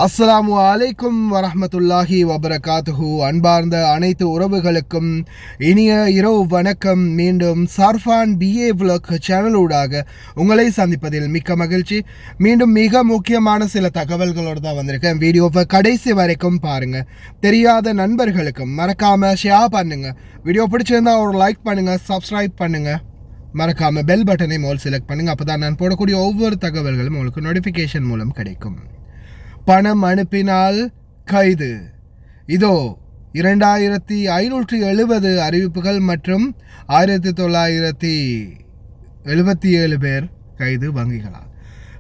அஸ்ஸலாமு அலைக்கும் வரஹ்மத்துல்லாஹி வபரகாத்துஹு. அன்பார்ந்த அனைத்து உறவுகளுக்கும் இனிய இரவு வணக்கம். மீண்டும் சார்ஃபான் BA Vlog சேனலூடாக உங்களை சந்திப்பதில் மிக்க மகிழ்ச்சி. மீண்டும் மிக முக்கியமான சில தகவல்களோடு தான் வந்திருக்கேன். வீடியோவை கடைசி வரைக்கும் பாருங்கள். தெரியாத நண்பர்களுக்கும் மறக்காமல் ஷேர் பண்ணுங்கள். வீடியோ பிடிச்சிருந்தா ஒரு லைக் பண்ணுங்கள், சப்ஸ்கிரைப் பண்ணுங்கள், மறக்காமல் பெல் பட்டனை மோல் செலக்ட் பண்ணுங்கள். அப்போ தான் நான் போடக்கூடிய ஒவ்வொரு தகவல்களும் உங்களுக்கு நோட்டிஃபிகேஷன் மூலம் கிடைக்கும். பணம் அனுப்பினால் கைது. இதோ 2570 அறிவிப்புகள் மற்றும் 1977 பேர் கைது வங்கிகளால்.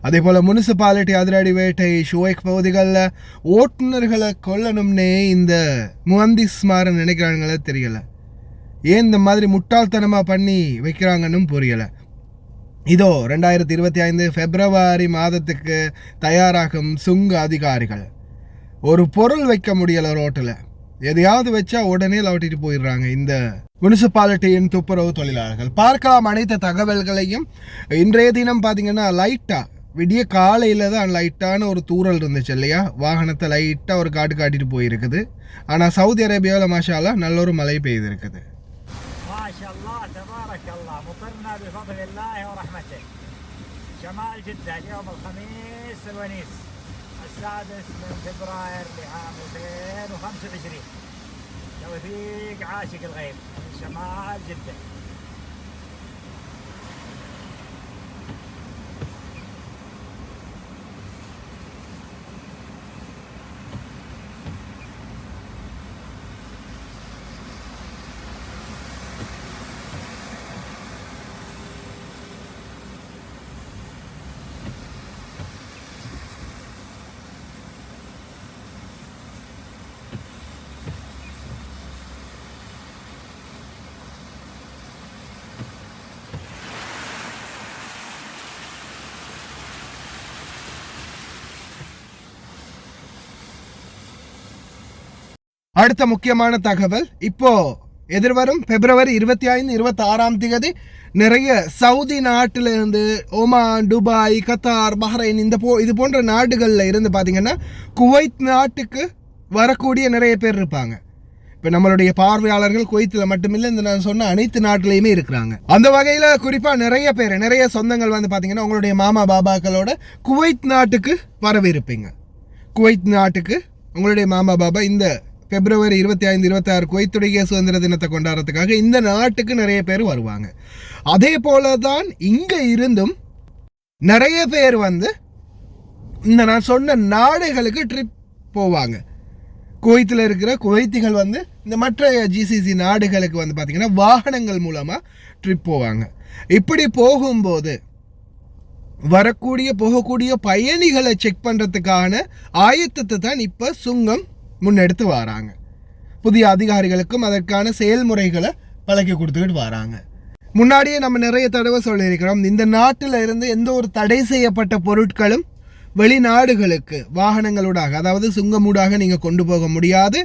அதே போல் முனிசிபாலிட்டி அதிரடி வேட்டை ஷுவைக் பகுதிகளில் ஓட்டுநர்களை கொல்லணும்னே இந்த முஹந்திஸ்மார நினைக்கிறாங்களே தெரியலை. ஏன் இந்த மாதிரி முட்டாள்தனமாக பண்ணி வைக்கிறாங்கன்னு புரியலை. இதோ 2025 பிப்ரவரி மாதத்துக்கு தயாராகும் சுங்க அதிகாரிகள். ஒரு பொருள் வைக்க முடியலை ரோட்டில், எதையாவது வச்சா உடனே லவட்டிட்டு போயிடுறாங்க இந்த முனிசிபாலிட்டியின் துப்புரவு தொழிலாளர்கள். பார்க்கலாம் அனைத்து தகவல்களையும். இன்றைய தினம் பார்த்தீங்கன்னா லைட்டாக விடிய காலையில் தான் லைட்டான ஒரு தூரல் இருந்துச்சு இல்லையா, வாகனத்தை லைட்டாக ஒரு காட்டிட்டு போயிருக்குது. ஆனால் சவுதி அரேபியாவில் மாஷா அல்லாஹ் நல்ல ஒரு மழை பெய்திருக்குது. بفضل الله ورحمته شمال جدة اليوم الخميس الونيس 6 فبراير لعام 2025. توثيق عاشق الغيب من شمال جدة. அடுத்த முக்கியமான தகவல், இப்போ எதிர்வரும் பிப்ரவரி 25, 26 நிறைய சவுதி நாட்டிலிருந்து ஒமான், துபாய், கத்தார், பஹ்ரைன் இது போன்ற நாடுகளில் இருந்து பார்த்தீங்கன்னா குவைத் நாட்டுக்கு வரக்கூடிய நிறைய பேர் இருப்பாங்க. இப்போ நம்மளுடைய பார்வையாளர்கள் குவைத்தில் மட்டுமில்லை, இந்த நான் சொன்ன அனைத்து நாட்டிலையுமே இருக்கிறாங்க. அந்த வகையில் குறிப்பாக நிறைய சொந்தங்கள் வந்து பார்த்தீங்கன்னா உங்களுடைய மாமா பாபாக்களோட குவைத் நாட்டுக்கு வரவிருப்பீங்க. குவைத் நாட்டுக்கு உங்களுடைய மாமா பாபா இந்த பிப்ரவரி 25, 26 குவைத்துடைய சுதந்திர தினத்தை கொண்டாடுறதுக்காக இந்த நாட்டுக்கு நிறைய பேர் வருவாங்க. அதே போல தான் இங்கே இருந்தும் நிறைய பேர் வந்து இந்த நான் சொன்ன நாடுகளுக்கு ட்ரிப் போவாங்க. குவைத்தில் இருக்கிற குவைத்திகள் வந்து இந்த மற்ற GCC நாடுகளுக்கு வந்து பார்த்திங்கன்னா வாகனங்கள் மூலமாக ட்ரிப் போவாங்க. இப்படி போகும்போது போகக்கூடிய பயணிகளை செக் பண்ணுறதுக்கான ஆயத்தத்தை தான் இப்போ சுங்கம் முன்னெடுத்து வராங்க. புதிய அதிகாரிகளுக்கும் அதற்கான செயல்முறைகளை பழக்கி கொடுத்துக்கிட்டு வராங்க. முன்னாடியே நம்ம நிறைய தடவை சொல்லியிருக்கிறோம், இந்த நாட்டில் இருந்து எந்த ஒரு தடை செய்யப்பட்ட பொருட்களும் வெளிநாடுகளுக்கு வாகனங்களூடாக, அதாவது சுங்கமூடாக நீங்கள் கொண்டு போக முடியாது.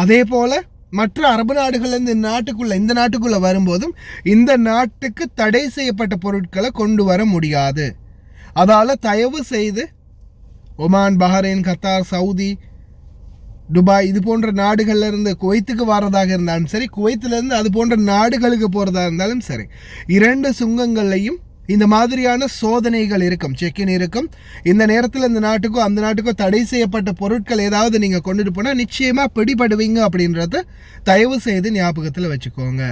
அதே போல் மற்ற அரபு நாடுகள்லேருந்து இந்த நாட்டுக்குள்ளே வரும்போதும் இந்த நாட்டுக்கு தடை செய்யப்பட்ட பொருட்களை கொண்டு வர முடியாது. அதால் தயவு செய்து Oman, Bahrain, Qatar, Saudi, Dubai இது போன்ற நாடுகள்ல இருந்து குவைத்துக்கு வர்றதாக இருந்தாலும் சரி, குவைத்திலிருந்து அது போன்ற நாடுகளுக்கு போகிறதா இருந்தாலும் சரி, 2 சுங்கங்கள்லையும் இந்த மாதிரியான சோதனைகள் இருக்கும், செக்கின் இருக்கும். இந்த நேரத்தில் இந்த நாட்டுக்கோ அந்த நாட்டுக்கோ தடை செய்யப்பட்ட பொருட்கள் ஏதாவது நீங்கள் கொண்டுட்டு போனால் நிச்சயமாக பிடிபடுவீங்க அப்படின்றத தயவு செய்து ஞாபகத்தில் வச்சுக்கோங்க.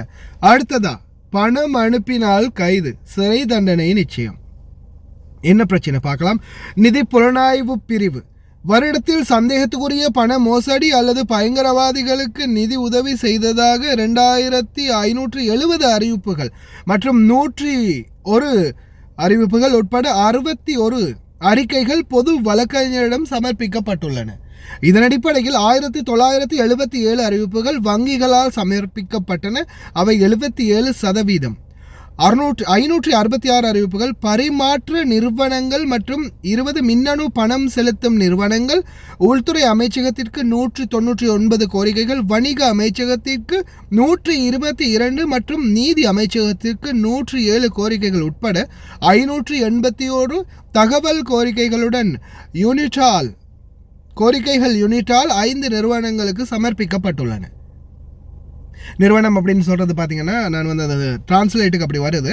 அடுத்ததா, பணம் அனுப்பினால் கைது, சிறை தண்டனை நிச்சயம். என்ன பிரச்சனை பார்க்கலாம். நிதி புலனாய்வு பிரிவு வருடத்தில் சந்தேகத்துக்குரிய பண மோசடி அல்லது பயங்கரவாதிகளுக்கு நிதி உதவி செய்ததாக 2570 அறிவிப்புகள் மற்றும் 101 அறிவிப்புகள் உட்பட 61 அறிக்கைகள் பொது வழக்கறிஞரிடம் சமர்ப்பிக்கப்பட்டுள்ளன. இதன் அடிப்படையில் 1977 அறிவிப்புகள் வங்கிகளால் சமர்ப்பிக்கப்பட்டன. அவை 77%. 566 அறிவிப்புகள் பரிமாற்ற நிறுவனங்கள் மற்றும் 20 மின்னணு பணம் செலுத்தும் நிறுவனங்கள். உள்துறை அமைச்சகத்திற்கு 199 கோரிக்கைகள், வணிக அமைச்சகத்திற்கு 122 மற்றும் நீதி அமைச்சகத்திற்கு 107 கோரிக்கைகள் உட்பட 581 தகவல் கோரிக்கைகளுடன் யூனிடால் கோரிக்கைகள் யூனிட்டால் 5 நிறுவனங்களுக்கு சமர்ப்பிக்கப்பட்டுள்ளன. நிறுவனம் அப்படின்னு சொல்கிறது பார்த்தீங்கன்னா, நான் வந்து அது டிரான்ஸ்லேட்டுக்கு அப்படி வருது.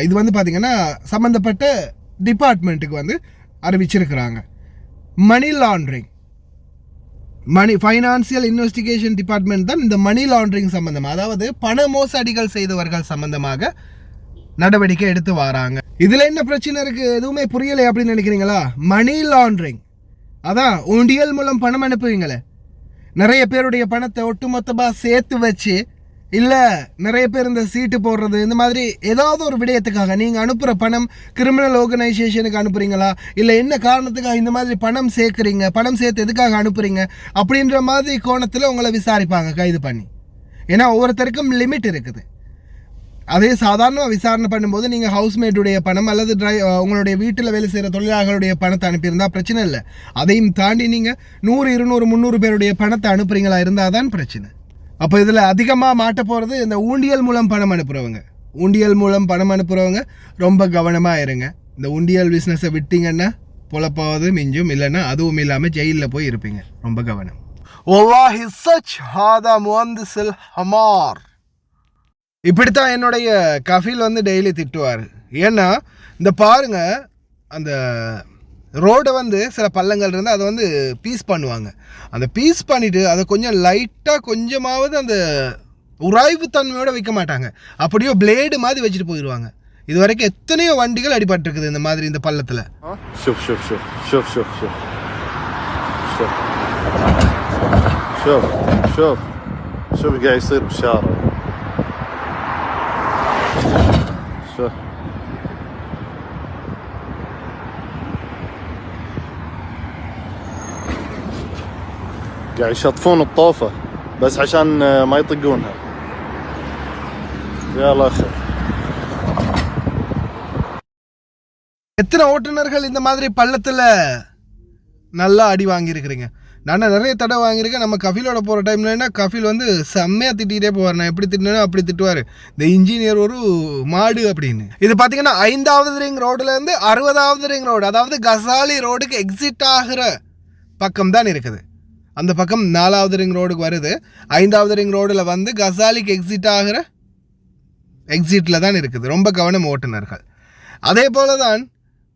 இது வந்து பார்த்திங்கன்னா சம்மந்தப்பட்ட டிபார்ட்மெண்ட்டுக்கு வந்து அறிவிச்சிருக்கிறாங்க. Money laundering, financial investigation department தான் இந்த மணி லாண்ட்ரிங் சம்பந்தமாக, அதாவது பண மோசடிகள் செய்தவர்கள் சம்பந்தமாக நடவடிக்கை எடுத்து வராங்க. இதில் என்ன பிரச்சனை இருக்குது, எதுவுமே புரியலை அப்படின்னு நினைக்கிறீங்களா? மணி லாண்ட்ரிங் அதான் உண்டியல் மூலம் பணம் அனுப்புவீங்களே, நிறைய பேருடைய பணத்தை ஒட்டுமொத்தமாக சேர்த்து வச்சு, இல்லை நிறைய பேர் இந்த சீட்டு போடுறது, இந்த மாதிரி ஏதாவது ஒரு விடயத்துக்காக நீங்கள் அனுப்புகிற பணம் கிரிமினல் ஆர்கனைசேஷனுக்கு அனுப்புகிறீங்களா, இல்லை என்ன காரணத்துக்காக இந்த மாதிரி பணம் சேர்க்குறீங்க, பணம் சேர்த்து எதுக்காக அனுப்புகிறீங்க அப்படின்ற மாதிரி கோணத்தில் உங்களை விசாரிப்பாங்க கைது பண்ணி. ஏன்னா ஒவ்வொருத்தருக்கும் லிமிட் இருக்குது. அதே சாதாரண விசாரணை பண்ணும்போது நீங்கள் ஹவுஸ்மேட்டுடைய பணம் அல்லது உங்களுடைய வீட்டில் வேலை செய்கிற தொழிலாளர்களுடைய பணத்தை அனுப்பியிருந்தால் பிரச்சனை இல்லை. அதையும் தாண்டி நீங்கள் 100, 200, 300 பேருடைய பணத்தை அனுப்புகிறீங்களா இருந்தால் தான் பிரச்சனை. அப்போ இதில் அதிகமாக மாட்ட போகிறது இந்த ஊண்டியல் மூலம் பணம் அனுப்புகிறவங்க. ஊண்டியல் மூலம் பணம் அனுப்புகிறவங்க ரொம்ப கவனமாக இருங்க. இந்த ஊண்டியல் பிஸ்னஸை விட்டீங்கன்னா பொழப்பாவது மிஞ்சும், இல்லைன்னா அதுவும் இல்லாமல் ஜெயிலில் போய் இருப்பீங்க. ரொம்ப கவனம். வல்லாஹி சச் ஹாதா முஹந்திஸுல் ஹமார். இப்படித்தான் என்னுடைய கஃபீல் வந்து டெய்லி திட்டுவார். ஏன்னா இந்த பாருங்க, அந்த ரோடை வந்து சில பள்ளங்கள் இருந்து அதை வந்து பீஸ் பண்ணுவாங்க. அந்த பீஸ் பண்ணிவிட்டு அதை கொஞ்சம் லைட்டாக கொஞ்சமாவது அந்த உராய்வு தன்மையோடு வைக்க மாட்டாங்க, அப்படியோ பிளேடு மாதிரி வச்சுட்டு போயிடுவாங்க. இது வரைக்கும் எத்தனையோ வண்டிகள் அடிபட்டிருக்குது இந்த மாதிரி இந்த பள்ளத்தில். شوف شوف شوف شوف شوف شوف شوف شوف شوف شوف قاعد يصير بالشارع. شوف قاعد يشطفون الطوفة بس عشان ما يطقونها. يلا اخي. எத்தனை ஓட்டுநர்கள் இந்த மாதிரி பள்ளத்தில் நல்லா அடி வாங்கியிருக்கிறீங்க? நான் நிறைய தடவை வாங்கியிருக்கேன். நம்ம கஃபீலோட போகிற டைம்லன்னா கஃபீல் வந்து செம்மையாக திட்டிகிட்டே போவார். நான் எப்படி திட்டினேனோ அப்படி திட்டுவார், இந்த இன்ஜினியர் ஒரு மாடு அப்படின்னு. இது பார்த்தீங்கன்னா 5வது ரிங் ரோடுலேருந்து 60வது ரிங் ரோடு, அதாவது கசாலி ரோடுக்கு எக்ஸிட் ஆகிற பக்கம் தான் இருக்குது. அந்த பக்கம் 4வது ரிங் ரோடுக்கு வருது. 5வது ரிங் ரோடில் வந்து கசாலிக்கு எக்ஸிட் ஆகிற எக்ஸிட்டில் தான் இருக்குது. ரொம்ப கவனம் ஓட்டுநர்கள். அதே போல தான்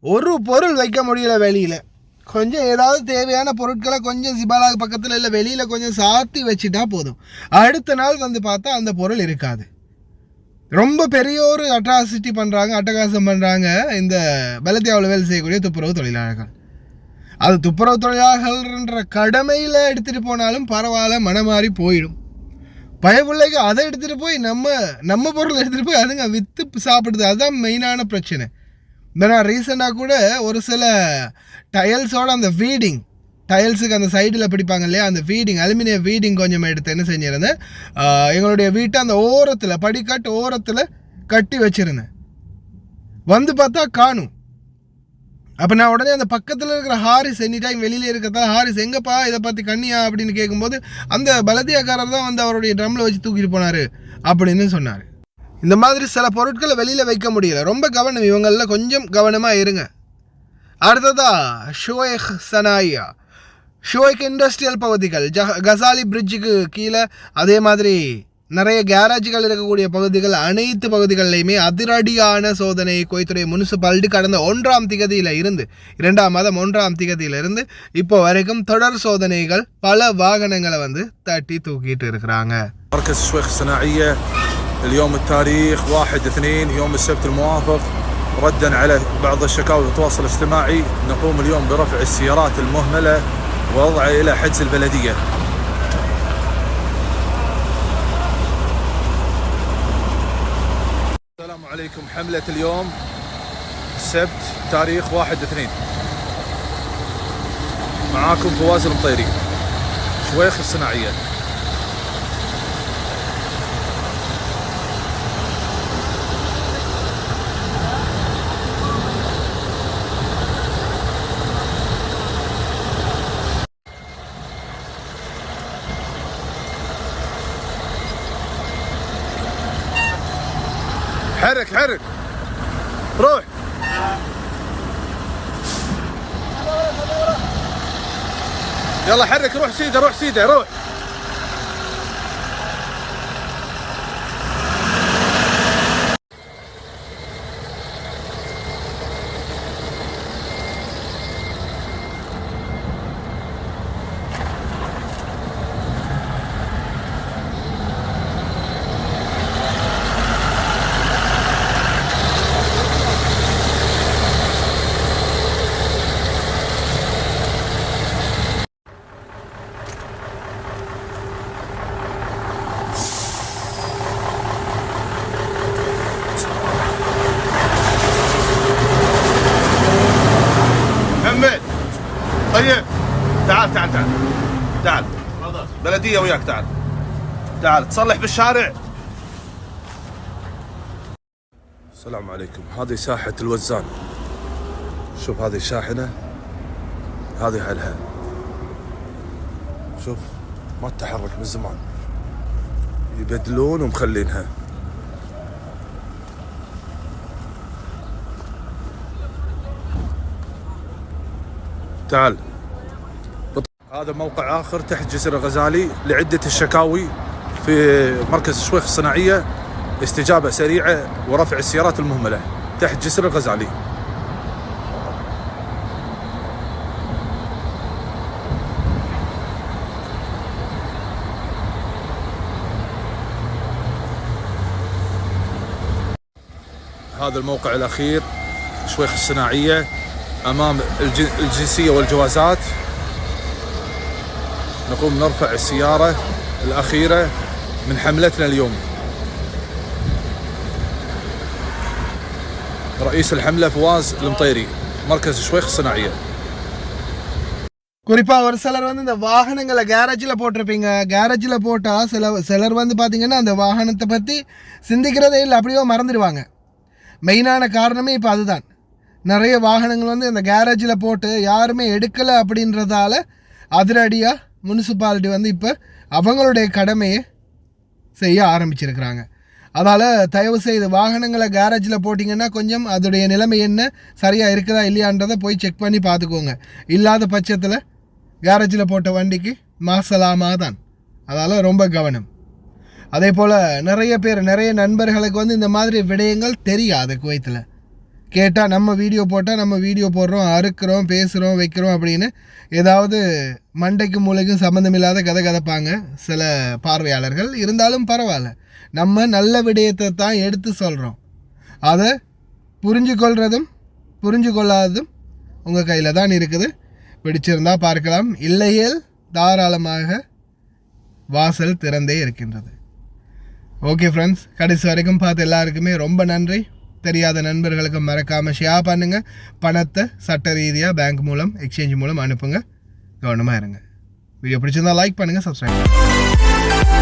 ஒரு பொருள் வைக்க முடியல வெளியில், கொஞ்சம் ஏதாவது தேவையான பொருட்களை கொஞ்சம் சிபாலாக பக்கத்தில் இல்லை வெளியில் கொஞ்சம் சாத்தி வச்சுட்டா போதும், அடுத்த நாள் வந்து பார்த்தா அந்த பொருள் இருக்காது. ரொம்ப பெரிய ஒரு அட்ராசிட்டி பண்ணுறாங்க, அட்டகாசம் பண்ணுறாங்க இந்த பலத்தியாவில் வேலை செய்யக்கூடிய துப்புரவு தொழிலாளர்கள். அது துப்புரவு தொழிலாளர்கள்ன்ற கடமையில் எடுத்துகிட்டு போனாலும் பரவாயில்ல, மனமாறி போயிடும். பயப்பிள்ளைக்கு அதை எடுத்துகிட்டு போய் நம்ம பொருள் எடுத்துகிட்டு போய் அதுங்க விற்று சாப்பிடுது. அதுதான் மெயினான பிரச்சனை. நான் ரீசெண்டாக கூட ஒரு சில டயல்ஸோட அந்த ஃபீடிங், டயல்ஸுக்கு அந்த சைடில் பிடிப்பாங்க இல்லையா, அந்த ஃபீடிங், அலுமினியம் ஃபீடிங் கொஞ்சம் எடுத்து என்ன செஞ்சிருந்தேன், எங்களுடைய வீட்டை அந்த ஓரத்தில் படிக்கட்டு ஓரத்தில் கட்டி வச்சுருந்தேன். வந்து பார்த்தா காணும். அப்போ நான் உடனே அந்த பக்கத்தில் இருக்கிற ஹாரிஸ், எனி டைம் வெளியில் இருக்கிறதா, ஹாரிஸ் எங்கப்பா இதை பற்றி கண்ணியா அப்படின்னு கேட்கும்போது அந்த பலதியாக்காரர் தான் வந்து அவருடைய ட்ரம்மில் வச்சு தூக்கிட்டு போனார் அப்படின்னு சொன்னார். இந்த மாதிரி சில பொருட்களை வெளியில் வைக்க முடியல. ரொம்ப கவனம், இவங்களில் கொஞ்சம் கவனமாக இருங்க. அடுத்ததா ஷுவைக் சனாயா, ஷுவைக் இண்டஸ்ட்ரியல் பகுதிகள், கசாலி பிரிட்ஜுக்கு கீழே அதே மாதிரி நிறைய கேரேஜுகள் இருக்கக்கூடிய பகுதிகள், அனைத்து பகுதிகளிலையுமே அதிரடியான சோதனை குவைத்துடைய முனிசிபாலிட்டி கடந்த 1ஆம் திகதியில் இருந்து 2ஆம் மாதம் 1ஆம் திகதியிலிருந்து இப்போ வரைக்கும் தொடர் சோதனைகள் பல வாகனங்களை வந்து தட்டி தூக்கிட்டு இருக்கிறாங்க. مركز الشويخ الصناعية اليوم التاريخ 1/2 يوم السبت الموافق، ردا على بعض الشكاوى والتواصل الاجتماعي نقوم اليوم برفع السيارات المهملة ووضعها إلى حجز البلدية. السلام عليكم. حملة اليوم السبت تاريخ 1/2 معاكم فواز المطيري شويخ الصناعية. حرك حرك روح. يلا حرك روح سيده روح سيده روح. طيب تعال تعال تعال تعال بلدية وياك تعال تعال تصلح بالشارع. السلام عليكم. هذه ساحة الوزان. شوف هذه الشاحنة هذه حلها. شوف ما تتحرك من زمان يبدلون ومخلينها. تعال. هذا موقع آخر تحت جسر الغزالي لعدة الشكاوي في مركز الشويخ الصناعية، استجابة سريعة ورفع السيارات المهملة تحت جسر الغزالي. هذا الموقع الأخير شويخ الصناعية أمام الجنسية والجوازات. نقوم نرفع السيارة الأخيرة من حملتنا اليوم. رئيس الحملة فواز المطيري مركز شويخ الصناعية. குறிப்பாக ஒரு சிலர் வந்து இந்த வாகனங்களை கேரேஜில் போட்டிருப்பீங்க. கேரேஜில் போட்டால் சிலர் வந்து பார்த்திங்கன்னா அந்த வாகனத்தை பற்றி சிந்திக்கிறதே இல்லை, அப்படியோ மறந்துடுவாங்க. மெயினான காரணமே இப்போ அதுதான். நிறைய வாகனங்கள் வந்து இந்த கேரேஜில் போட்டு யாருமே எடுக்கலை அப்படின்றதால அதிரடியாக முனிசிபாலிட்டி வந்து இப்போ அவங்களுடைய கடமையை செய்ய ஆரம்பிச்சிருக்கிறாங்க. அதால் தயவு செய்து வாகனங்களை கேரேஜில் போட்டிங்கன்னா கொஞ்சம் அதோடைய நிலைமை என்ன, சரியாக இருக்குதா இல்லையான்றதை போய் செக் பண்ணி பார்த்துக்கோங்க. இல்லாத பட்சத்தில் கேரேஜில் போட்ட வண்டிக்கு மாசலாமா தான். அதால் ரொம்ப கவனம். அதே போல் நிறைய நண்பர்களுக்கு வந்து இந்த மாதிரி விடயங்கள் தெரியாது. குவைத்தில் கேட்டால் நம்ம வீடியோ போட்டால் நம்ம வீடியோ போடுறோம், அறுக்கிறோம், பேசுகிறோம், வைக்கிறோம் அப்படின்னு ஏதாவது மண்டைக்கும் மூளைக்கும் சம்மந்தமில்லாத கதை கதைப்பாங்க சில பார்வையாளர்கள். இருந்தாலும் பரவாயில்ல, நம்ம நல்ல விடயத்தை தான் எடுத்து சொல்கிறோம். அதை புரிஞ்சு கொள்வதும் புரிஞ்சு கொள்ளாததும் உங்கள் கையில் தான் இருக்குது. பிடிச்சிருந்தால் பார்க்கலாம், இல்லையேல் தாராளமாக வாசல் திறந்தே இருக்கின்றது. ஓகே ஃப்ரெண்ட்ஸ், கடைசி வரைக்கும் பார்த்து எல்லாருக்குமே ரொம்ப நன்றி. தெரியாத நண்பர்களுக்கு மறக்காமல் ஷேர் பண்ணுங்கள். பணத்தை சட்ட ரீதியாக பேங்க் மூலம் எக்ஸ்சேஞ்ச் மூலம் அனுப்புங்க. கவனமாக இருங்க. வீடியோ பிடிச்சிருந்தால் லைக் பண்ணுங்கள், சப்ஸ்கிரைப் பண்ணுங்கள்.